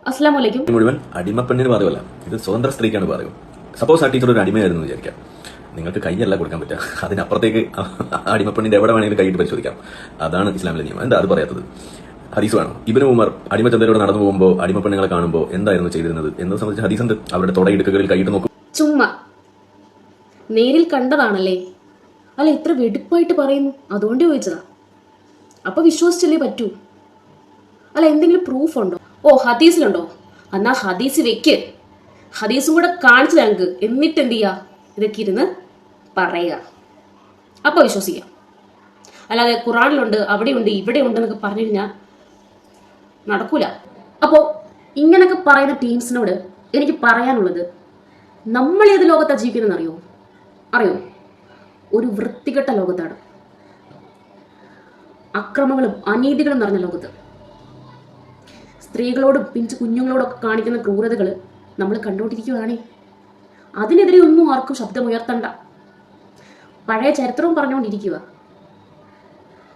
അസ്സലാമു അലൈക്കും. മുഴുവൻ അടിമപ്പെണ്ണിന് ബാധകമല്ല, ഇത് സ്വതന്ത്ര സ്ത്രീക്കാണ് ബാധകം. സപ്പോസ് ആ ടീച്ചർ ഒരു അടിമയായിരുന്നു വിചാരിക്കാം, നിങ്ങൾക്ക് കൈയല്ല കൊടുക്കാൻ പറ്റുക, അതിനപ്പുറത്തേക്ക് അടിമപ്പെണ്ണിന്റെ എവിടെ വേണമെങ്കിലും കൈയിട്ട് പരിശോധിക്കാം. അതാണ് ഇസ്ലാമിലെ നിയമം. എന്താ അത് പറയാത്തത്? ഹദീസ് വേണം. ഇബ്നു ഉമർ അടിമച്ചന്തയിലൂടെ നടന്നു പോകുമ്പോൾ അടിമപ്പെണ്ണുങ്ങളെ കാണുമ്പോൾ എന്തായിരുന്നു ചെയ്തിരുന്നത് എന്നത് സംബന്ധിച്ച് ഹദീസ് ഉണ്ട്. അവരുടെ തുടയിടുക്കുകളിൽ കൈയിട്ട് നോക്കും. ചുമ്മാ നേരിൽ കണ്ടതാണല്ലേ? അല്ല, ഇത്ര വെടുപ്പായിട്ട് പറയുന്നു, അതുകൊണ്ട് ചോദിച്ചതാ. അപ്പൊ വിശ്വസിച്ചല്ലേ പറ്റൂ? അല്ല, എന്തെങ്കിലും പ്രൂഫ് ഉണ്ടോ? ഓ, ഹദീസിലുണ്ടോ? എന്നാ ഹദീസ് വെക്ക്, ഹദീസും കൂടെ കാണിച്ചു ഞങ്ങൾക്ക്. എന്നിട്ട് എന്ത് ചെയ്യാ? ഇതൊക്കെ ഇരുന്ന് പറയുക, അപ്പൊ വിശ്വസിക്കാം. അല്ലാതെ ഖുറാനിലുണ്ട്, അവിടെയുണ്ട്, ഇവിടെ ഉണ്ട് എന്നൊക്കെ പറഞ്ഞു കഴിഞ്ഞാൽ നടക്കൂല. അപ്പോ ഇങ്ങനൊക്കെ പറയുന്ന ടീംസിനോട് എനിക്ക് പറയാനുള്ളത്, നമ്മൾ ഏത് ലോകത്താണ് ജീവിക്കുന്നതെന്ന് അറിയോ? ഒരു വൃത്തികെട്ട ലോകത്താണ്. അക്രമങ്ങളും അനീതികളും നിറഞ്ഞ ലോകത്ത്. സ്ത്രീകളോടും പിഞ്ചു കുഞ്ഞുങ്ങളോടൊക്കെ കാണിക്കുന്ന ക്രൂരതകൾ നമ്മൾ കണ്ടുകൊണ്ടിരിക്കുകയാണേ. അതിനെതിരെ ഒന്നും ആർക്കും ശബ്ദമുയർത്തണ്ട. പഴയ ചരിത്രവും പറഞ്ഞുകൊണ്ടിരിക്കുക.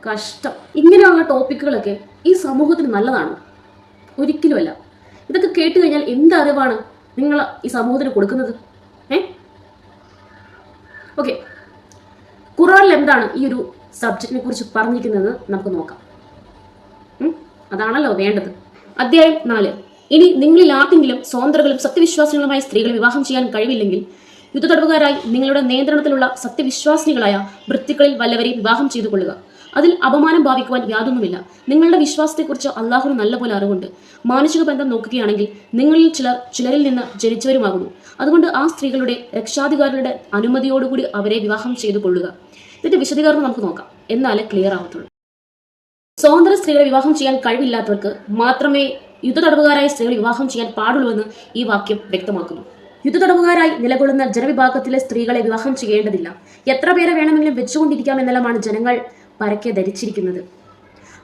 കഷ്ടം. ഇങ്ങനെയുള്ള ടോപ്പിക്കുകളൊക്കെ ഈ സമൂഹത്തിന് നല്ലതാണോ? ഒരിക്കലുമല്ല. ഇതൊക്കെ കേട്ട് കഴിഞ്ഞാൽ എന്ത് അറിവാണ് നിങ്ങൾ ഈ സമൂഹത്തിന് കൊടുക്കുന്നത്? ഓക്കെ, ഖുറാനിൽ എന്താണ് ഈ ഒരു സബ്ജക്റ്റിനെ കുറിച്ച് പറഞ്ഞിരിക്കുന്നത് നമുക്ക് നോക്കാം. അതാണല്ലോ വേണ്ടത്. അധ്യായം 4. ഇനി നിങ്ങളിൽ ആർക്കെങ്കിലും സ്വതന്ത്രകളും സത്യവിശ്വാസികളുമായ സ്ത്രീകളെ വിവാഹം ചെയ്യാൻ കഴിവില്ലെങ്കിൽ യുദ്ധതടവുകാരായി നിങ്ങളുടെ നിയന്ത്രണത്തിലുള്ള സത്യവിശ്വാസിനികളായ ഭൃത്യക്കളിൽ വല്ലവരെയും വിവാഹം ചെയ്തു കൊള്ളുക. അതിൽ അപമാനം ഭാവിക്കുവാൻ യാതൊന്നുമില്ല. നിങ്ങളുടെ വിശ്വാസത്തെക്കുറിച്ച് അള്ളാഹുവിന് നല്ലപോലെ അറിവുണ്ട്. മാനുഷിക ബന്ധം നോക്കുകയാണെങ്കിൽ നിങ്ങളിൽ ചിലരിൽ നിന്ന് ജനിച്ചവരുമാകുന്നു. അതുകൊണ്ട് ആ സ്ത്രീകളുടെ രക്ഷാധികാരികളുടെ അനുമതിയോടുകൂടി അവരെ വിവാഹം ചെയ്തു കൊള്ളുക. ഇതിന്റെ വിശദീകരണം നമുക്ക് നോക്കാം, എന്നാലേ ക്ലിയർ ആവത്തുള്ളൂ. സ്വതന്ത്ര സ്ത്രീകളെ വിവാഹം ചെയ്യാൻ കഴിവില്ലാത്തവർക്ക് മാത്രമേ യുദ്ധതടവുകാരായ സ്ത്രീകളെ വിവാഹം ചെയ്യാൻ പാടുള്ളൂവെന്ന് ഈ വാക്യം വ്യക്തമാക്കുന്നു. യുദ്ധതടവുകാരായി നിലകൊള്ളുന്ന ജനവിഭാഗത്തിലെ സ്ത്രീകളെ വിവാഹം ചെയ്യേണ്ടതില്ല. എത്ര പേരെ വേണമെങ്കിലും വെച്ചുകൊണ്ടിരിക്കാം എന്നെല്ലാമാണ് ജനങ്ങൾ പരക്കെ ധരിച്ചിരിക്കുന്നത്.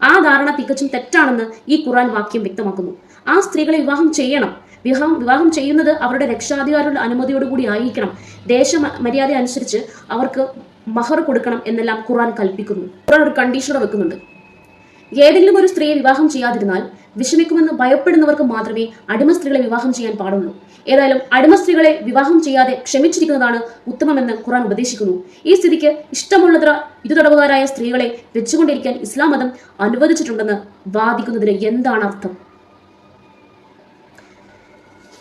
ആ ധാരണ തികച്ചും തെറ്റാണെന്ന് ഈ ഖുർആൻ വാക്യം വ്യക്തമാക്കുന്നു. ആ സ്ത്രീകളെ വിവാഹം ചെയ്യണം. വിവാഹം ചെയ്യുന്നത് അവരുടെ രക്ഷാധികാരികളുടെ അനുമതിയോടുകൂടി ആയിരിക്കണം. ദേശ മര്യാദ അനുസരിച്ച് അവർക്ക് മഹർ കൊടുക്കണം എന്നെല്ലാം ഖുർആൻ കൽപ്പിക്കുന്നു. ഖുർആൻ ഒരു കണ്ടീഷനോടെ വെക്കുന്നുണ്ട്. ഏതെങ്കിലും ഒരു സ്ത്രീയെ വിവാഹം ചെയ്യാതിരുന്നാൽ വിഷമിക്കുമെന്ന് ഭയപ്പെടുന്നവർക്ക് മാത്രമേ അടിമ സ്ത്രീകളെ വിവാഹം ചെയ്യാൻ പാടുള്ളൂ. ഏതായാലും അടിമ സ്ത്രീകളെ വിവാഹം ചെയ്യാതെ ക്ഷമിച്ചിരിക്കുന്നതാണ് ഉത്തമമെന്ന് ഖുർആൻ ഉപദേശിക്കുന്നു. ഈ സ്ഥിതിക്ക് ഇഷ്ടമുള്ളത്ര യുദ്ധതടവുകാരായ സ്ത്രീകളെ വെച്ചുകൊണ്ടിരിക്കാൻ ഇസ്ലാം മതം അനുവദിച്ചിട്ടുണ്ടെന്ന് വാദിക്കുന്നതിന് എന്താണ് അർത്ഥം?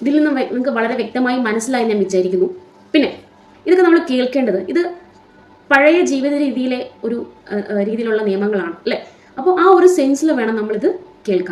ഇതിൽ നിന്നും നിങ്ങൾക്ക് വളരെ വ്യക്തമായി മനസ്സിലായി ഞാൻ വിചാരിക്കുന്നു. പിന്നെ ഇതൊക്കെ നമ്മൾ കേൾക്കേണ്ടത്, ഇത് പഴയ ജീവിത രീതിയിലെ ഒരു രീതിയിലുള്ള നിയമങ്ങളാണ് അല്ലെ? അപ്പോൾ ആ ഒരു സെൻസിൽ വേണം നമ്മളിത് കേൾക്കാൻ.